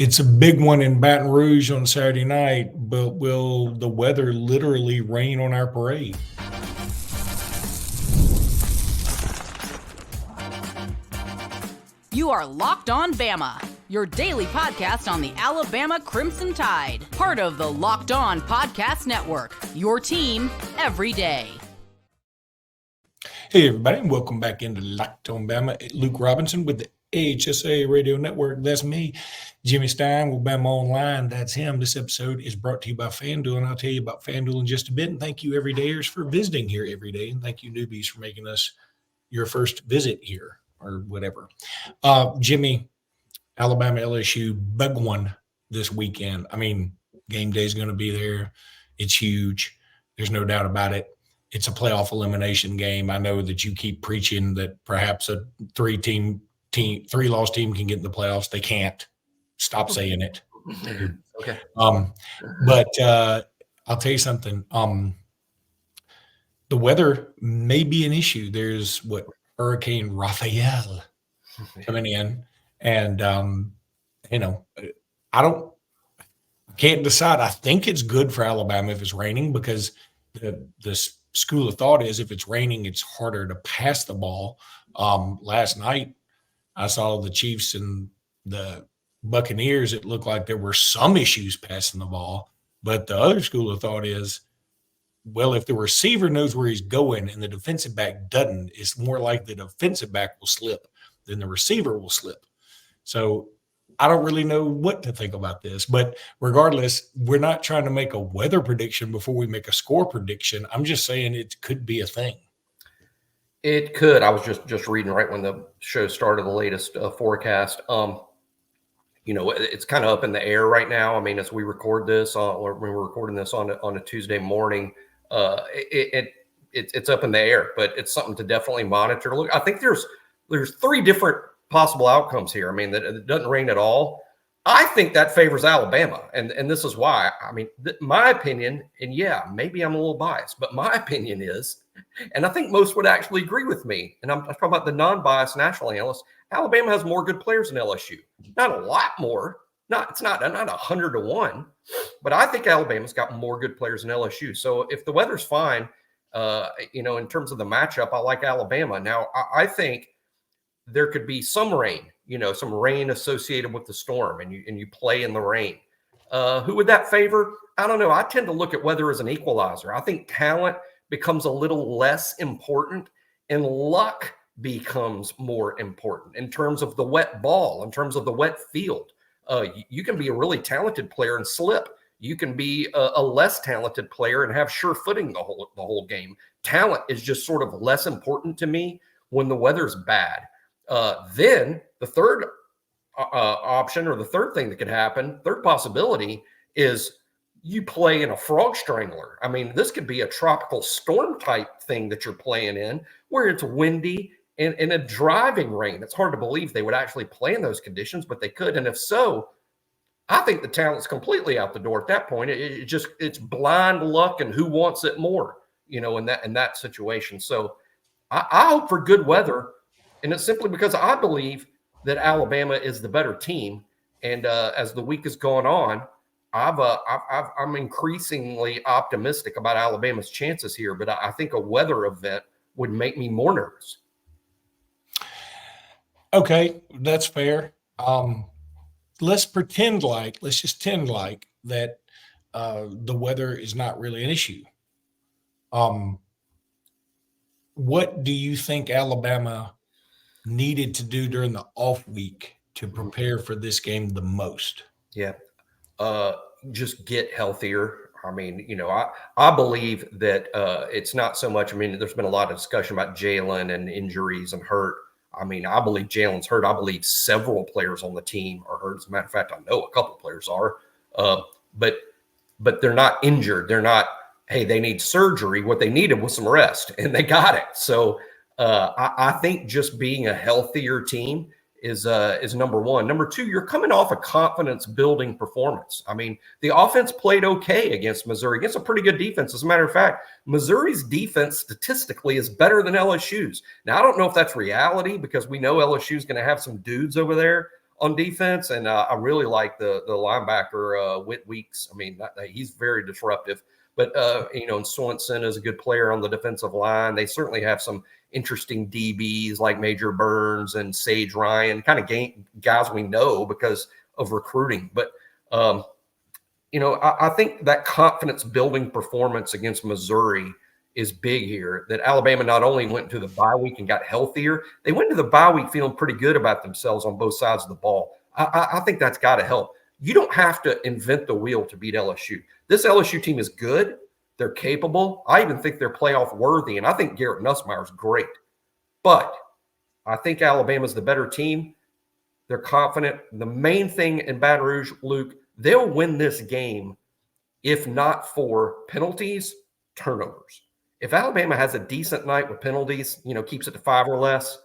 It's a big one in Baton Rouge on Saturday night, but will the weather literally rain on our parade? You are Locked On Bama, your daily podcast on the Alabama Crimson Tide, part of the Locked On Podcast Network, your team every day. Hey, everybody, and welcome back into Locked On Bama. Luke Robinson with the AHSA Radio Network. That's me. Jimmy Stein with Bama Online. That's him. This episode is brought to you by FanDuel, and I'll tell you about FanDuel in just a bit. And thank you, everydayers, for visiting here every day. And thank you, newbies, for making us your first visit here or whatever. Jimmy, Alabama, LSU, big one this weekend. I mean, game day is going to be there. It's huge. There's no doubt about it. It's a playoff elimination game. I know that you keep preaching that perhaps a three-loss team can get in the playoffs. They can't. Stop saying it. Okay. But I'll tell you something. The weather may be an issue. There's Hurricane Raphael coming in, and I can't decide. I think it's good for Alabama if it's raining because the school of thought is if it's raining, it's harder to pass the ball. Last night, I saw the Chiefs and the Buccaneers. It looked like there were some issues passing the ball, but the other school of thought is, well, if the receiver knows where he's going and the defensive back doesn't, it's more like the defensive back will slip than the receiver will slip. So I don't really know what to think about this, but regardless, we're not trying to make a weather prediction before we make a score prediction. I'm just saying it could be a thing. It could. I was just reading right when the show started, the latest forecast. It's kind of up in the air right now. I mean, as we record this, or when we're recording this on a Tuesday morning, it's up in the air, but it's something to definitely monitor. Look, I think there's three different possible outcomes here. I mean, that it doesn't rain at all. I think that favors Alabama, and this is why. I mean, my opinion, and yeah, maybe I'm a little biased, but my opinion is, and I think most would actually agree with me, and I'm talking about the non-biased national analysts, Alabama has more good players than LSU. Not a lot more. It's not 100 to 1, but I think Alabama's got more good players than LSU. So if the weather's fine, in terms of the matchup, I like Alabama. Now, I think there could be some rain, some rain associated with the storm, and you play in the rain. Who would that favor? I don't know. I tend to look at weather as an equalizer. I think talent becomes a little less important, and luck becomes more important in terms of the wet ball, in terms of the wet field. You can be a really talented player and slip. You can be a less talented player and have sure footing the whole game. Talent is just sort of less important to me when the weather's bad. Then the third option, or the third thing that could happen, third possibility, is you play in a frog strangler. I mean, this could be a tropical storm type thing that you're playing in, where it's windy and in a driving rain. It's hard to believe they would actually play in those conditions, but they could. And if so, I think the talent's completely out the door at that point. It's blind luck and who wants it more, in that situation. So I hope for good weather, and it's simply because I believe that Alabama is the better team. And as the week has gone on, I'm increasingly optimistic about Alabama's chances here. But I think a weather event would make me more nervous. Okay, that's fair. Let's just pretend like that the weather is not really an issue. What do you think Alabama needed to do during the off week to prepare for this game the most? Yeah, just get healthier. I mean, I believe that it's not so much. I mean, there's been a lot of discussion about Jalen and injuries and hurt. I mean, I believe Jalen's hurt. I believe several players on the team are hurt. As a matter of fact, I know a couple of players are, but they're not injured. They're not, hey, they need surgery. What they needed was some rest, and they got it. So I think just being a healthier team is number one. Number two, you're coming off a confidence-building performance. I mean, the offense played okay against Missouri, against a pretty good defense. As a matter of fact, Missouri's defense statistically is better than LSU's. Now, I don't know if that's reality because we know LSU is going to have some dudes over there on defense, and I really like the linebacker Whit Weeks. I mean, he's very disruptive. But and Swenson is a good player on the defensive line. They certainly have some interesting DBs like Major Burns and Sage Ryan, kind of guys we know because of recruiting. But I think that confidence building performance against Missouri is big here. That Alabama not only went to the bye week and got healthier, they went to the bye week feeling pretty good about themselves on both sides of the ball. I think that's got to help. You don't have to invent the wheel to beat LSU. This LSU team is good. They're capable. I even think they're playoff worthy, and I think Garrett Nussmeier is great. But I think Alabama's the better team. They're confident. The main thing in Baton Rouge, Luke, they'll win this game if not for penalties, turnovers. If Alabama has a decent night with penalties, keeps it to 5 or less,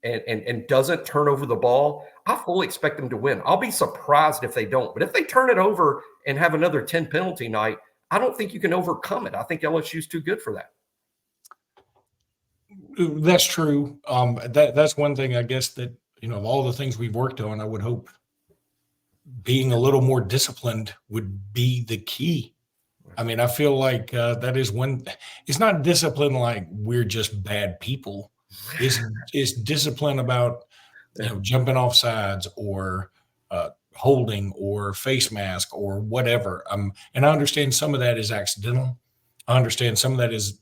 and doesn't turn over the ball, I fully expect them to win. I'll be surprised if they don't. But if they turn it over and have another 10 penalty night, I don't think you can overcome it. I think LSU's too good for that. That's true. That's one thing, I guess, that, of all the things we've worked on, I would hope being a little more disciplined would be the key. I mean, I feel like that is one. It's not discipline like we're just bad people. It's discipline about jumping off sides or holding or face mask or whatever. And I understand some of that is accidental. I understand some of that is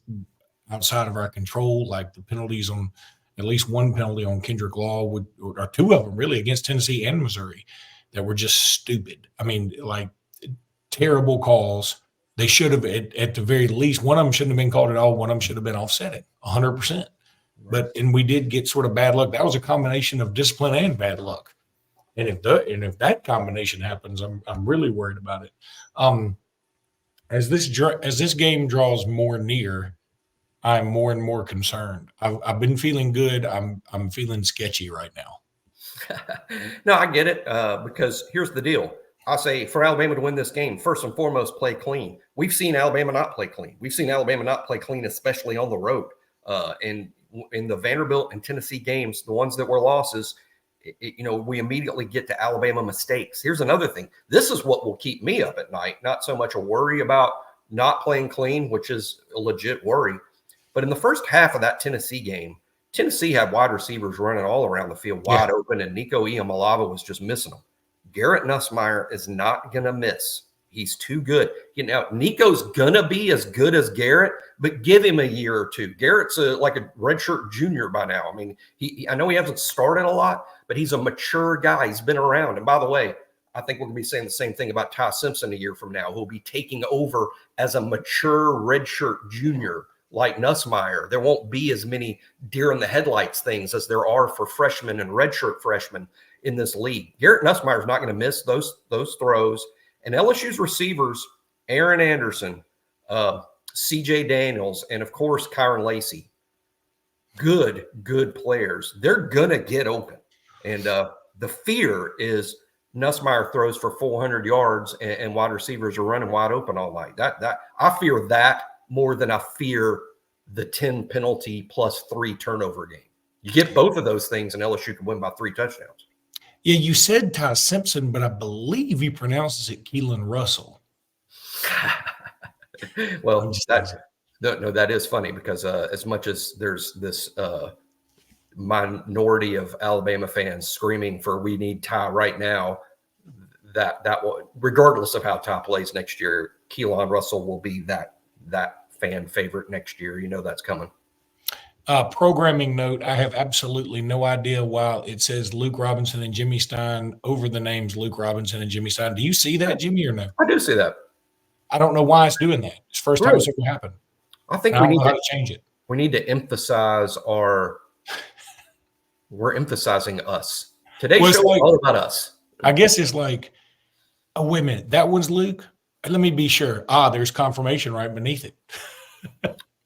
outside of our control, like the penalties on at least one penalty on Kendrick Law or two of them really against Tennessee and Missouri that were just stupid. I mean, like terrible calls. They should have, at the very least, one of them shouldn't have been called at all. One of them should have been offsetting 100%. And we did get sort of bad luck. That was a combination of discipline and bad luck. And if that combination happens, I'm really worried about it. As this game draws more near, I'm more and more concerned. I've been feeling good. I'm feeling sketchy right now. No, I get it because here's the deal. I say for Alabama to win this game, first and foremost, play clean. We've seen Alabama not play clean. We've seen Alabama not play clean, especially on the road. And in the Vanderbilt and Tennessee games, the ones that were losses, we immediately get to Alabama mistakes. Here's another thing. This is what will keep me up at night, not so much a worry about not playing clean, which is a legit worry. But in the first half of that Tennessee game, Tennessee had wide receivers running all around the field wide open, and Nico Iamaleava was just missing them. Garrett Nussmeier is not going to miss. He's too good. Nico's going to be as good as Garrett, but give him a year or two. Garrett's like a redshirt junior by now. I mean, I know he hasn't started a lot, but he's a mature guy. He's been around. And by the way, I think we're going to be saying the same thing about Ty Simpson a year from now, who'll be taking over as a mature redshirt junior like Nussmeier. There won't be as many deer in the headlights things as there are for freshmen and redshirt freshmen in this league. Garrett Nussmeier is not going to miss those throws. And LSU's receivers, Aaron Anderson, C.J. Daniels, and, of course, Kyron Lacey, good players. They're going to get open. And the fear is Nussmeier throws for 400 yards and wide receivers are running wide open all night. That I fear that more than I fear the 10 penalty plus 3 turnover game. You get both of those things, and LSU can win by 3 touchdowns. Yeah, you said Ty Simpson, but I believe he pronounces it Keelan Russell. Well, that is funny because as much as there's this minority of Alabama fans screaming for "we need Ty right now," that will, regardless of how Ty plays next year, Keelan Russell will be that fan favorite next year. That's coming. Programming note, I have absolutely no idea why it says Luke Robinson and Jimmy Stein over the names Luke Robinson and Jimmy Stein. Do you see that, Jimmy, or no? I do see that. I don't know why it's doing that. It's the first time it's ever happened. I think we need to change it. We need to emphasize we're emphasizing us. Today's show is all about us. I guess it's like, oh, wait a minute. That one's Luke? Let me be sure. There's confirmation right beneath it.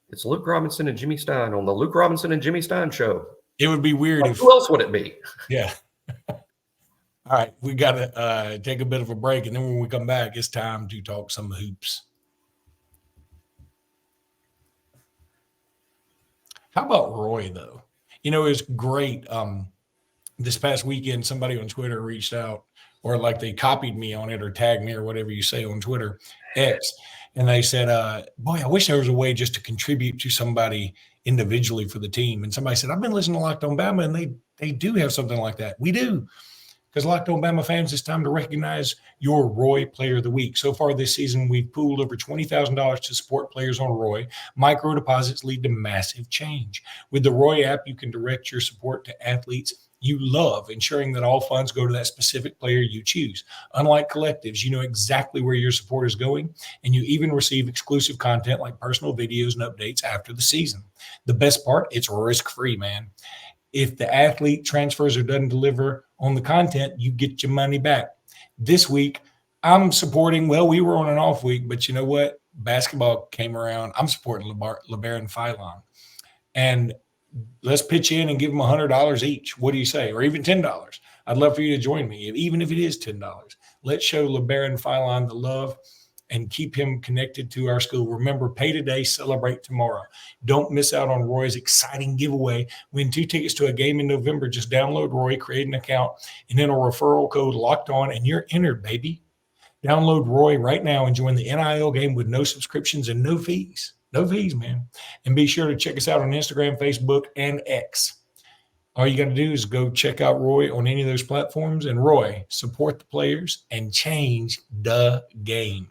It's Luke Robinson and Jimmy Stein on the Luke Robinson and Jimmy Stein show. It would be weird if. Who else would it be? Yeah. All right. We got to take a bit of a break. And then when we come back, it's time to talk some hoops. How about Roy, though? It's great. this past weekend, somebody on Twitter reached out, or like they copied me on it or tagged me or whatever you say on Twitter, X. And they said, boy, I wish there was a way just to contribute to somebody individually for the team. And somebody said, I've been listening to Locked On Bama, and they do have something like that. We do. Because Locked On Bama fans, it's time to recognize your Roy Player of the Week. So far this season, we've pooled over $20,000 to support players on Roy. Micro deposits lead to massive change. With the Roy app, you can direct your support to athletes you love, ensuring that all funds go to that specific player you choose. Unlike collectives, you know exactly where your support is going, and you even receive exclusive content like personal videos and updates after the season. The best part, it's risk-free, man. If the athlete transfers or doesn't deliver on the content, you get your money back. This week, I'm supporting, well, we were on an off week, but you know what? Basketball came around. I'm supporting LeBaron Philon. And let's pitch in and give them $100 each. What do you say? Or even $10. I'd love for you to join me, even if it is $10. Let's show LeBaron Philon the love and keep him connected to our school. Remember, pay today, celebrate tomorrow. Don't miss out on Roy's exciting giveaway. Win 2 tickets to a game in November. Just download Roy, create an account, and enter referral code Locked On, and you're entered, baby. Download Roy right now and join the NIL game with no subscriptions and no fees. No fees, man. And be sure to check us out on Instagram, Facebook, and X. All you got to do is go check out Roy on any of those platforms. And Roy, support the players and change the game.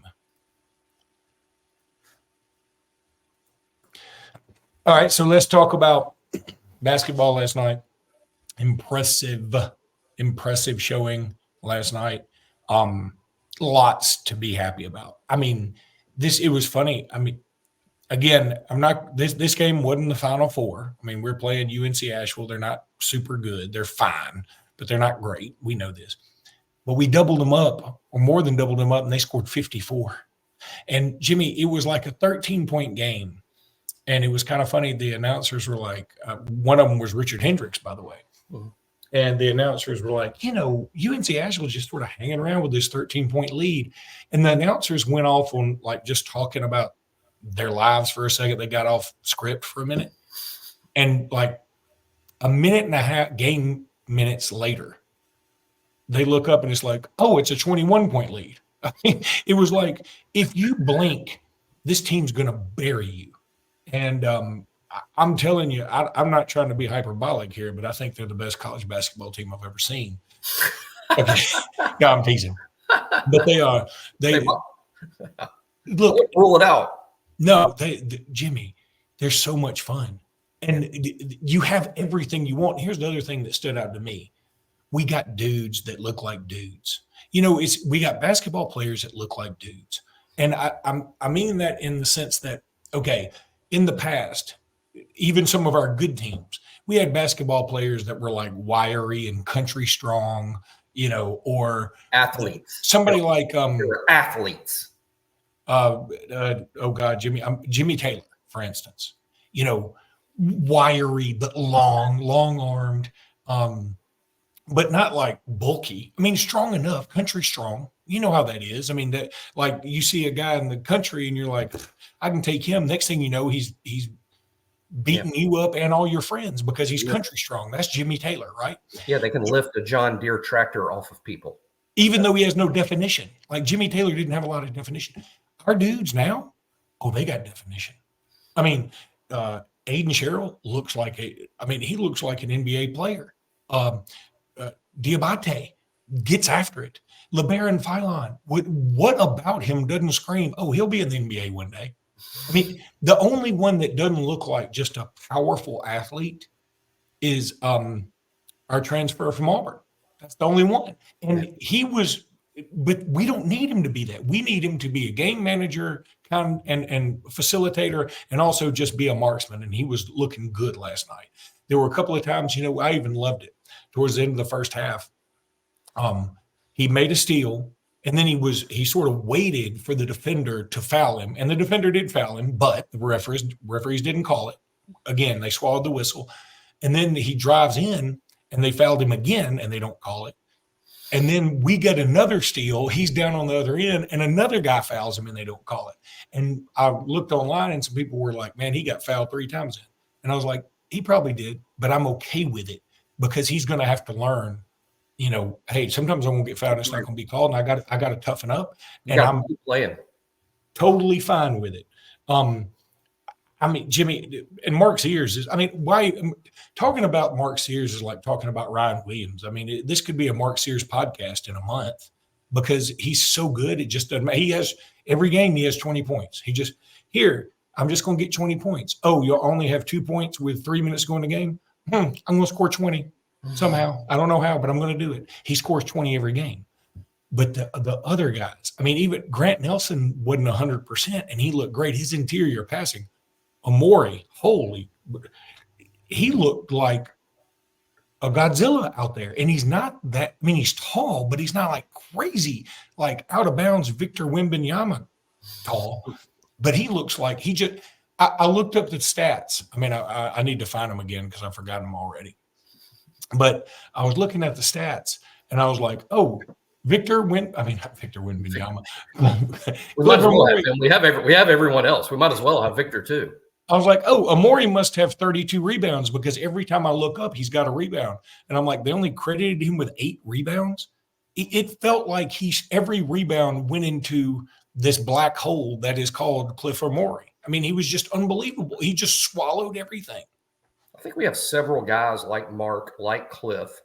All right, so let's talk about basketball last night. Impressive showing last night. Lots to be happy about. I mean, it was funny. I mean, again, this game wasn't the Final Four. I mean, we're playing UNC Asheville. They're not super good. They're fine, but they're not great. We know this. But we doubled them up, or more than doubled them up, and they scored 54. And, Jimmy, it was like a 13-point game. And it was kind of funny. The announcers were like, one of them was Richard Hendricks, by the way. Mm-hmm. And the announcers were like, UNC Asheville just sort of hanging around with this 13-point lead. And the announcers went off on like just talking about their lives for a second. They got off script for a minute. And like a minute and a half game minutes later, they look up and it's like, oh, it's a 21-point lead. I mean, it was like, if you blink, this team's going to bury you. And I'm telling you, I'm not trying to be hyperbolic here, but I think they're the best college basketball team I've ever seen. Okay. No, I'm teasing. But they are. They look. Rule it out. No, Jimmy, they're so much fun. And you have everything you want. Here's the other thing that stood out to me. We got dudes that look like dudes. We got basketball players that look like dudes. And I mean that in the sense that, okay, in the past, even some of our good teams, we had basketball players that were like wiry and country strong, or athletes. Somebody like athletes. Jimmy Taylor, for instance. Wiry but long-armed, but not like bulky. I mean, strong enough, country strong. You know how that is. I mean, that like you see a guy in the country and you're like, I can take him. Next thing you know, he's beating you up and all your friends because he's country strong. That's Jimmy Taylor, right? Yeah, they can lift a John Deere tractor off of people. Even though he has no definition. Like Jimmy Taylor didn't have a lot of definition. Our dudes now, they got definition. I mean, Aiden Sherrill looks like he looks like an NBA player. Diabate gets after it. LeBaron Philon, what about him doesn't scream, he'll be in the NBA one day? I mean, the only one that doesn't look like just a powerful athlete is our transfer from Auburn. That's the only one. And but we don't need him to be that. We need him to be a game manager and facilitator and also just be a marksman. And he was looking good last night. There were a couple of times, I even loved it. Towards the end of the first half, he made a steal, and then he sort of waited for the defender to foul him, and the defender did foul him, but the referees didn't call it. Again, they swallowed the whistle, and then he drives in, and they fouled him again, and they don't call it. And then we get another steal. He's down on the other end, and another guy fouls him, and they don't call it. And I looked online, and some people were like, man, he got fouled 3 times in. And I was like, he probably did, but I'm okay with it because he's going to have to learn, hey, sometimes I'm going to get fouled. It's not going to be called. And I got to toughen up. And I'm playing totally fine with it. Jimmy, and Mark Sears why talking about Mark Sears is like talking about Ryan Williams. This could be a Mark Sears podcast in a month because he's so good. It just doesn't matter. He has every game, he has 20 points. I'm just going to get 20 points. Oh, you'll only have 2 points with 3 minutes going to game. I'm going to score 20 somehow. I don't know how, but I'm going to do it. He scores 20 every game. But the other guys, even Grant Nelson wasn't 100%, and he looked great. His interior passing, Amori, he looked like a Godzilla out there. And he's not that, he's tall, but he's not like crazy, like out of bounds Victor Wembanyama tall. But he looks like I looked up the stats. I need to find them again because I've forgotten them already. But I was looking at the stats and I was like, oh, not Victor Wembanyama. We have everyone else. We might as well have Victor too. I was like, oh, Amori must have 32 rebounds because every time I look up, he's got a rebound. And I'm like, they only credited him with 8 rebounds. It felt like every rebound went into this black hole that is called Cliff Amori. He was just unbelievable. He just swallowed everything. I think we have several guys like Mark, like Cliff,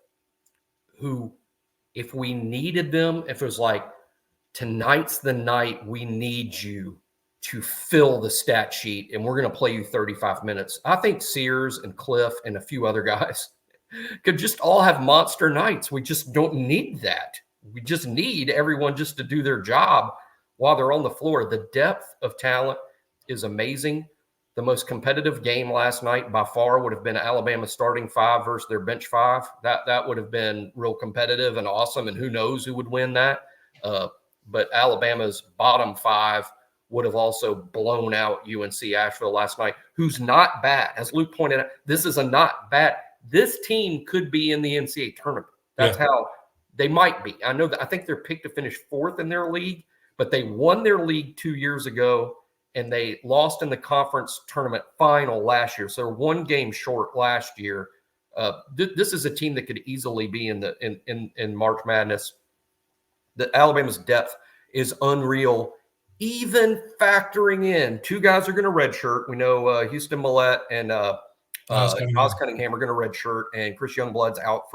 who, if we needed them, if it was like, tonight's the night we need you to fill the stat sheet and we're going to play you 35 minutes. I think Sears and Cliff and a few other guys could just all have monster nights. We just don't need that. We just need everyone just to do their job while they're on the floor. The depth of talent is amazing. The most competitive game last night by far would have been Alabama starting 5 versus their bench 5. That would have been real competitive and awesome, and who knows who would win that. But Alabama's bottom 5 would have also blown out UNC Asheville last night, who's not bad. As Luke pointed out, this is a not bad. This team could be in the NCAA tournament. That's how they might be. I think they're picked to finish 4th in their league, but they won their league 2 years ago, and they lost in the conference tournament final last year. So they're 1 game short last year. This is a team that could easily be in March Madness. The Alabama's depth is unreal. Even factoring in 2 guys are going to redshirt. We know Houston Millett and Oz Cunningham are going to redshirt, and Chris Youngblood's out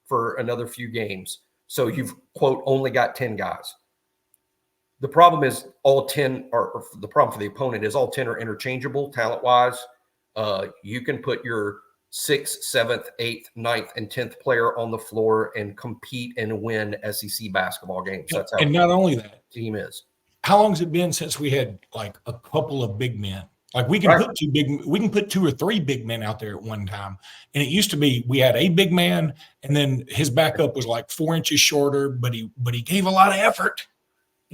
for another few games. So you've, quote, only got 10 guys. The problem is all 10 or the problem for the opponent is all 10 are interchangeable talent-wise. You can put your 6th, 7th, 8th, 9th, and 10th player on the floor and compete and win SEC basketball games. That's how and not only that, team is. How long has it been since we had like a couple of big men? Like we can put 2 or 3 big men out there at one time. And it used to be we had a big man and then his backup was like 4 inches shorter, but he gave a lot of effort.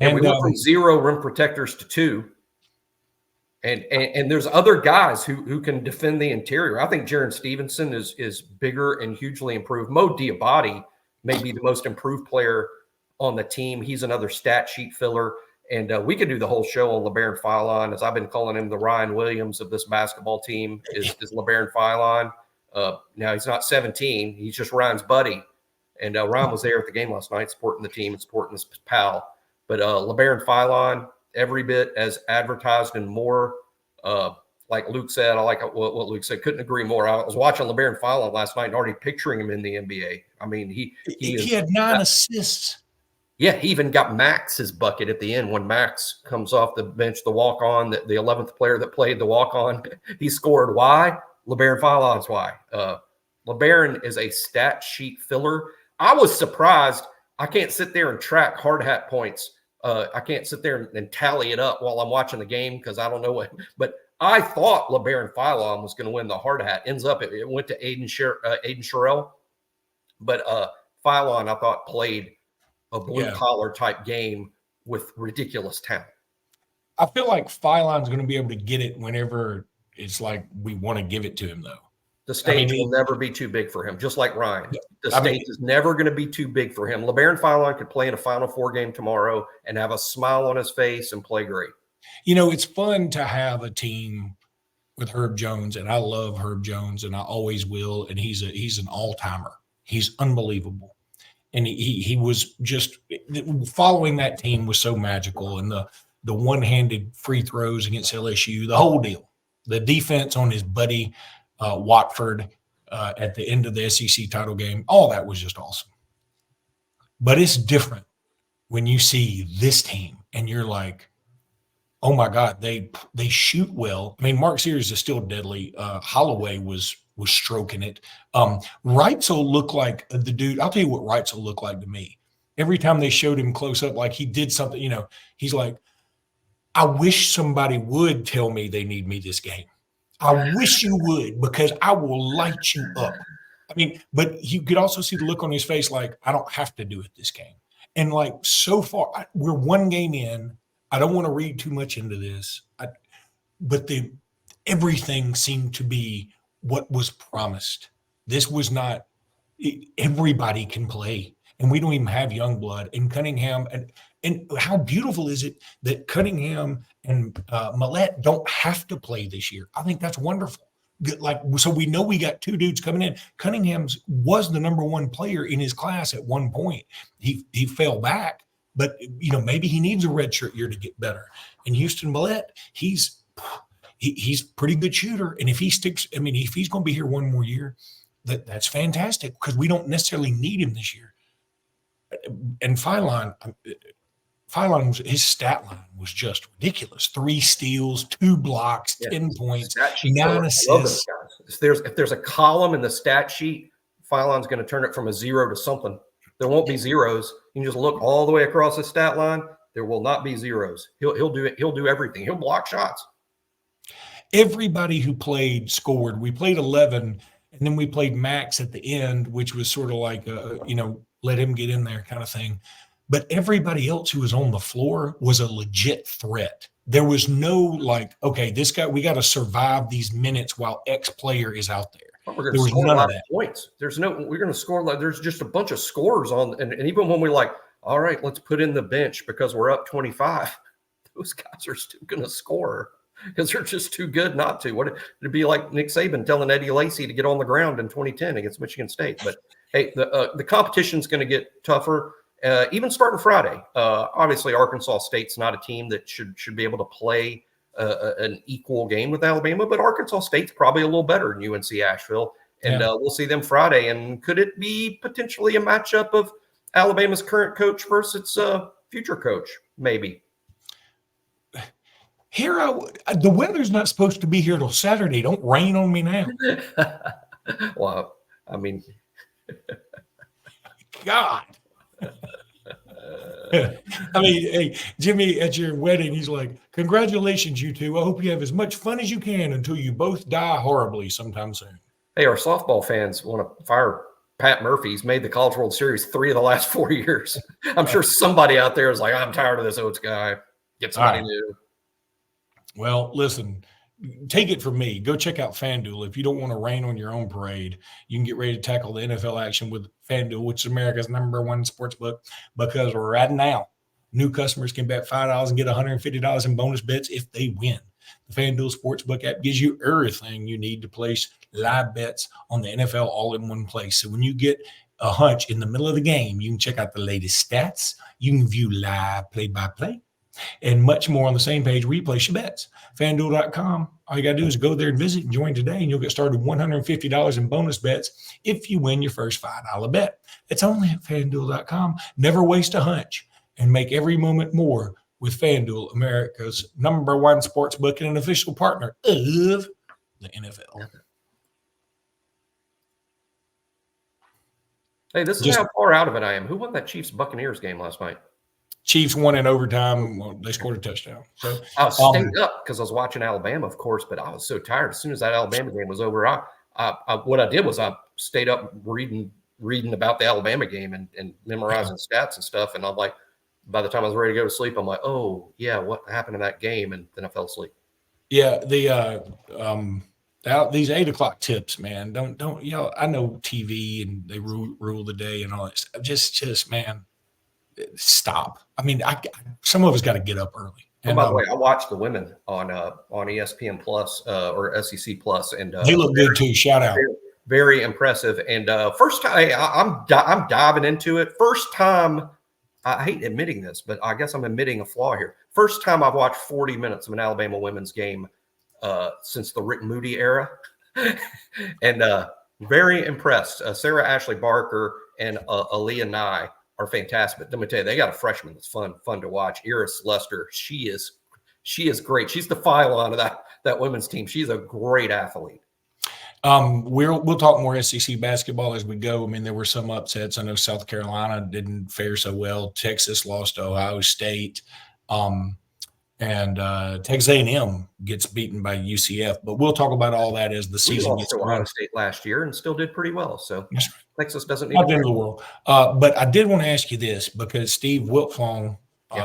And we went from 0 rim protectors to 2. And there's other guys who can defend the interior. I think Jaron Stevenson is bigger and hugely improved. Mo Diabate may be the most improved player on the team. He's another stat sheet filler. And we could do the whole show on LeBaron Philon, as I've been calling him the Ryan Williams of this basketball team, is LeBaron Philon. Now, he's not 17. He's just Ryan's buddy. And Ryan was there at the game last night supporting the team and supporting his pal. But LeBaron Philon, every bit as advertised and more. Like Luke said, I like what Luke said. Couldn't agree more. I was watching LeBaron Philon last night and already picturing him in the NBA. He had 9 assists. Yeah, he even got Max his bucket at the end when Max comes off the bench, the walk-on, the 11th player that played the walk-on. He scored. Why? LeBaron Philon's why. LeBaron is a stat sheet filler. I was surprised. I can't sit there and track hard hat points. I can't sit there and tally it up while I'm watching the game because I don't know what. But I thought LeBaron Philon was going to win the hard hat. Ends up it went to Aiden Sherrill. But Philon, I thought, played a blue-collar type game with ridiculous talent. I feel like Philon's going to be able to get it whenever it's like we want to give it to him, though. The stage will never be too big for him, just like Ryan. The stage is never going to be too big for him. LeBaron Philon could play in a Final Four game tomorrow and have a smile on his face and play great. It's fun to have a team with Herb Jones, and I love Herb Jones, and I always will. And he's an all-timer. He's unbelievable. And he was just following that team was so magical, and the one-handed free throws against LSU, the whole deal, the defense on his buddy Watford at the end of the SEC title game, all that was just awesome. But it's different when you see this team and you're like, oh my God, they shoot well. I mean, Mark Sears is still deadly. Holloway was stroking it. Reitzel looked like the dude. I'll tell you what Reitzel looked like to me. Every time they showed him close up, like he did something, he's like, I wish somebody would tell me they need me this game. I wish you would, because I will light you up. I mean, but you could also see the look on his face like, I don't have to do it this game. And like, so far, we're one game in. I don't want to read too much into this, but everything seemed to be what was promised. This was not everybody can play, and we don't even have young blood. And Cunningham, and how beautiful is it that Cunningham and Millette don't have to play this year? I think that's wonderful. Like, so we know we got two dudes coming in. Cunningham's was the number one player in his class at one point. He fell back, but maybe he needs a redshirt year to get better. And Houston Millette, he's pretty good shooter. And if he sticks, if he's going to be here one more year, that's fantastic, because we don't necessarily need him this year. And Phylon, his stat line was just ridiculous. 3 steals, 2 blocks, 10 points, 9 assists. If there's a column in the stat sheet, Phylon's going to turn it from a 0 to something. There won't be zeros. You can just look all the way across the stat line. There will not be zeros. He'll do it. He'll do everything. He'll block shots. Everybody who played scored. We played 11, and then we played Max at the end, which was sort of like let him get in there kind of thing. But everybody else who was on the floor was a legit threat. There was no like, okay, this guy, we got to survive these minutes while X player is out there. We're going to score a lot of points. We're going to score like there's just a bunch of scores on, and even when we're like, all right, let's put in the bench because we're up 25, those guys are still going to score because they're just too good not to. It'd be like Nick Saban telling Eddie Lacy to get on the ground in 2010 against Michigan State. But hey, the competition's going to get tougher. Even starting Friday. Obviously, Arkansas State's not a team that should be able to play an equal game with Alabama, but Arkansas State's probably a little better than UNC Asheville, and we'll see them Friday. And could it be potentially a matchup of Alabama's current coach versus its future coach? Maybe. Here, the weather's not supposed to be here till Saturday. Don't rain on me now. Well, I mean, God. Hey, Jimmy, at your wedding, he's like, congratulations, you two. I hope you have as much fun as you can until you both die horribly sometime soon. Hey, our softball fans want to fire Pat Murphy. He's made the College World Series 3 of the last 4 years. I'm sure somebody out there is like, I'm tired of this Oates guy. Get somebody new. Well, listen, take it from me. Go check out FanDuel. If you don't want to rain on your own parade, you can get ready to tackle the NFL action with FanDuel, which is America's #1 sports book, because right now, new customers can bet $5 and get $150 in bonus bets if they win. The FanDuel Sportsbook app gives you everything you need to place live bets on the NFL all in one place. So when you get a hunch in the middle of the game, you can check out the latest stats. You can view live play-by-play and much more on the same page where you place your bets. FanDuel.com. All you got to do is go there and visit and join today, and you'll get started with $150 in bonus bets if you win your first $5 bet. It's only at FanDuel.com. Never waste a hunch and make every moment more with FanDuel, America's #1 sports book and an official partner of the NFL. Hey, this is how far out of it I am. Who won that Chiefs-Buccaneers game last night? Chiefs won in overtime. Well, they scored a touchdown. So I was staying up because I was watching Alabama, of course, but I was so tired. As soon as that Alabama game was over, what I did was I stayed up reading about the Alabama game and memorizing stats and stuff. And I'm like, by the time I was ready to go to sleep, I'm like, oh yeah, what happened in that game? And then I fell asleep. Yeah, these 8 o'clock tips, man. Don't I know TV and they rule the day and all that stuff. Just man. Stop. I mean, some of us got to get up early. And by the way, I watched the women on ESPN Plus or SEC Plus, and they look good too. Shout out. Very, very impressive. And first time I'm diving into it. First time, I hate admitting this, but I guess I'm admitting a flaw here. First time I've watched 40 minutes of an Alabama women's game since the Rick Moody era, and very impressed. Sarah Ashley Barker and Aaliyah Nye are fantastic. But let me tell you, they got a freshman that's fun to watch. Iris Lester, she is great. She's the Phylon of that women's team. She's a great athlete. We'll talk more SEC basketball as we go. I mean, there were some upsets. I know South Carolina didn't fare so well. Texas lost to Ohio State. And Texas A&M gets beaten by UCF. But we'll talk about all that as the season gets going. Ohio State last year and still did pretty well. So yes, Texas doesn't need not the end of the world. But I did want to ask you this because Steve Wiltfong,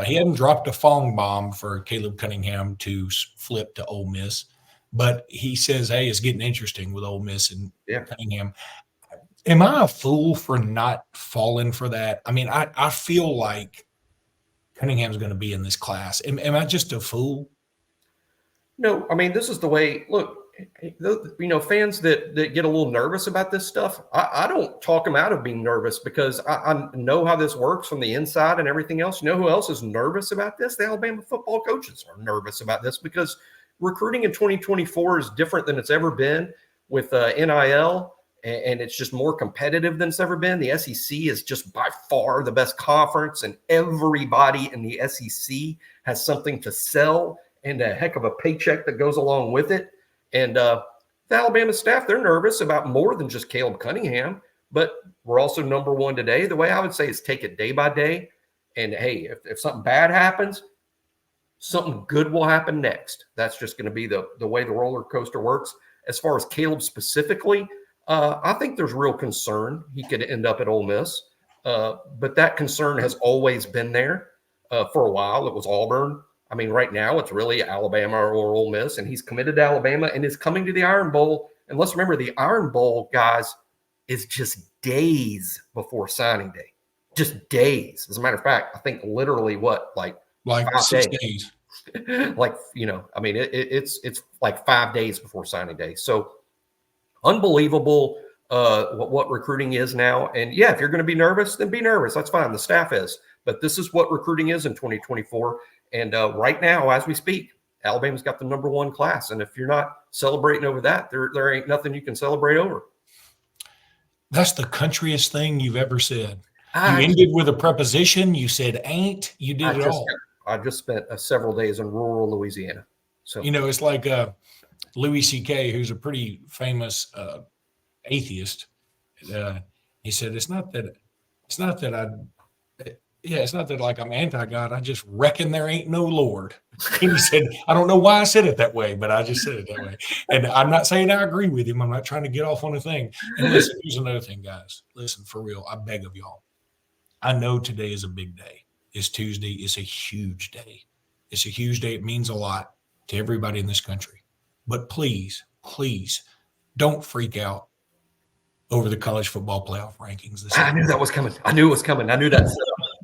he hadn't dropped a Fong bomb for Caleb Cunningham to flip to Ole Miss. But he says, hey, it's getting interesting with Ole Miss and Cunningham. Am I a fool for not falling for that? I mean, I feel like Cunningham's going to be in this class. Am I just a fool? No, I mean, this is the way, look, fans that get a little nervous about this stuff, I don't talk them out of being nervous because I know how this works from the inside and everything else. You know who else is nervous about this? The Alabama football coaches are nervous about this because recruiting in 2024 is different than it's ever been with NIL. And it's just more competitive than it's ever been. The SEC is just by far the best conference, and everybody in the SEC has something to sell and a heck of a paycheck that goes along with it. And the Alabama staff, they're nervous about more than just Caleb Cunningham, but we're also number one today. The way I would say is take it day by day. And, hey, if something bad happens, something good will happen next. That's just going to be the way the roller coaster works. As far as Caleb specifically, I think there's real concern he could end up at Ole Miss, but that concern has always been there for a while. It was Auburn. I mean, right now it's really Alabama or Ole Miss, and he's committed to Alabama and is coming to the Iron Bowl. And let's remember, the Iron Bowl, guys, is just days before signing day. Just days. As a matter of fact, I think literally like 6 days. I mean, it's like 5 days before signing day. So unbelievable what recruiting is now. And yeah, if you're going to be nervous, then be nervous. That's fine. The staff is. But this is what recruiting is in 2024. And right now, as we speak, Alabama's got the number one class. And if you're not celebrating over that, there ain't nothing you can celebrate over. That's the countryest thing you've ever said. You ended with a preposition. You said ain't. You did it all. I just spent several days in rural Louisiana. So it's like Louis C.K., who's a pretty famous atheist. He said, it's not that like I'm anti-God. I just reckon there ain't no Lord. And he said, I don't know why I said it that way, but I just said it that way. And I'm not saying I agree with him. I'm not trying to get off on a thing. And listen, here's another thing, guys. Listen, for real, I beg of y'all. I know today is a big day. It's Tuesday. It's a huge day. It's a huge day. It means a lot to everybody in this country. But please, don't freak out over the college football playoff rankings. I knew that was coming. I knew it was coming. I knew that.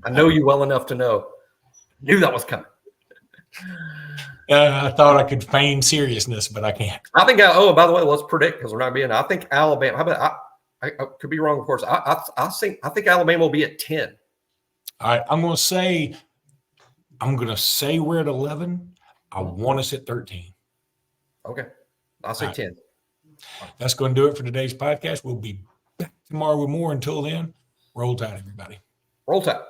I know you well enough to know. I knew that was coming. I thought I could feign seriousness, but I can't. I think. By the way, let's predict because we're not being. I think Alabama. How about I could be wrong, of course. I think Alabama will be at 10. All right, I'm going to say we're at 11. I want us at 13. Okay, I'll say 10. That's going to do it for today's podcast. We'll be back tomorrow with more. Until then, roll tide, everybody. Roll tide.